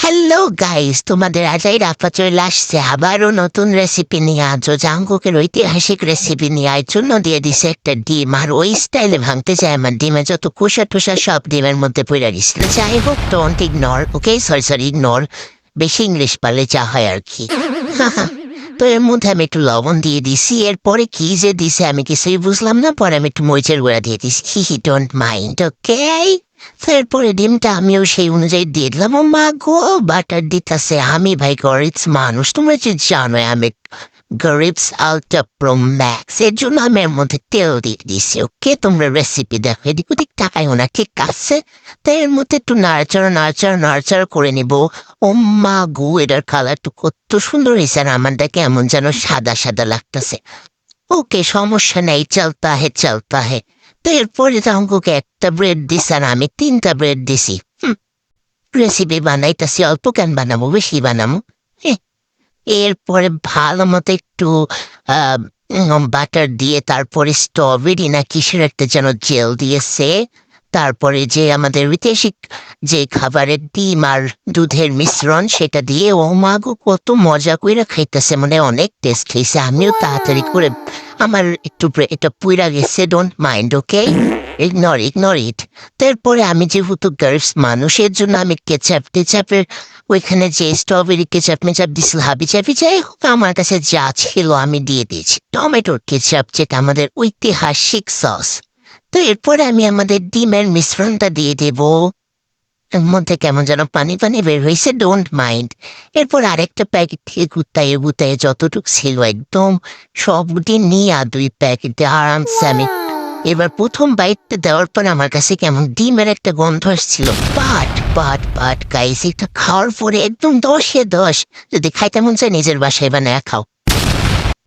Hello guys, তোমাদের আজাই রাফা চলে আসছে আবারও নতুন রেসিপি নিয়ে। আজও জাঙ্গুকের ঐতিহাসিক রেসিপি নিয়ে জন্য দিয়ে দিছে একটা ডিম, আর ওই স্টাইলে ভাঙতে চায় আমার ডিমে যত খোসা টোসা সব ডিমের মধ্যে পড়ে দিছিল। যাই হোক, don't ignore, okay, sorry ignore. বেশি ইংলিশ পারলে যা হয় আর কি। তো এর মধ্যে আমি একটু লবণ দিয়ে দিছি, এরপরে কি যে দিছে আমি কিছুই বুঝলাম না। পরে আমি একটু মরিচের গুঁড়া দিয়ে দিছি, হি ডোন্ট মাইন্ড, ওকে। তারপরে ডিমটা আমিও সেই অনুযায়ী দিয়ে দিলাম। ও মা গো, বাটার দিতেছে। আমি ভাই গরিবস মানুষ, তোমরা যে জানো আমি গরিবস আলট্রা প্রো ম্যাক্স, এর জন্য আমি এর মধ্যে তেল দিয়ে দিছি। ওকে, তোমরা রেসিপি দেখো, এদিক ওদিক তাকাইও না, ঠিক আছে? তো এর মধ্যে একটু নাড়াচাড়া করে নিব। ও মা গো, এটার কালার তো কত সুন্দর হয়েছে, আর আমারটা কেমন যেন সাদা সাদা লাগতেছে। ওকে, সমস্যা নেই, চলতা হে। তো এরপরে তাহলে একটা ব্রেড দিস, আর আমি 3টা ব্রেড দিছি। রেসিপি বানাইতেছি, অল্প কেন বানাবো, বেশি বানাবো। হ্যাঁ, এরপরে ভালো মতো একটু বাটার দিয়ে, তারপরে স্ট্রবেরি না কিসের একটা যেন জেল দিয়েছে। তারপরে যে আমাদের ঐতিহাসিক যে খাবারের ডিম আর দুধের মিশ্রণ, সেটা দিয়ে ও মাগো কত মজা কইরা খাইতেছে, মানে অনেক টেস্ট হয়েছে। আমিও তাড়াতাড়ি করে, আমার একটু এটা পুইরা গেছে, don't mind, okay, ignore it. তারপরে আমি যেহেতু গার্লস মানুষের জন্য আমি টেচাপের ওইখানে যে স্ট্রবেরি কেচাপ মেচাপ দিছিল, হাবি চাবি, যাই হোক আমার কাছে যা ছিল আমি দিয়ে দিয়েছি। টমেটোর কেচাপ, যেটা আমাদের ঐতিহাসিক সস। তো এরপরে আমি আমাদের ডিমের মিশ্রণটা দিয়ে দেব। এর মধ্যে কেমন যেন পানি পানি বের হয়েছে, ডোন্ট মাইন্ড। এরপর আরেকটা প্যাকেট থেকে গুতায়ে যতটুক ছিল একদম সবটি নিয়ে 2 প্যাকেট আরামসে আমি এবার প্রথম বাইটটা দেওয়ার পর আমার কাছে কেমন ডিমের একটা গন্ধ আসছিল। বাট গাইস, এটা খাওয়ার পরে একদম 10-এ 10। যদি খাইতে মন চায় নিজের বাসায় বানায় খাও।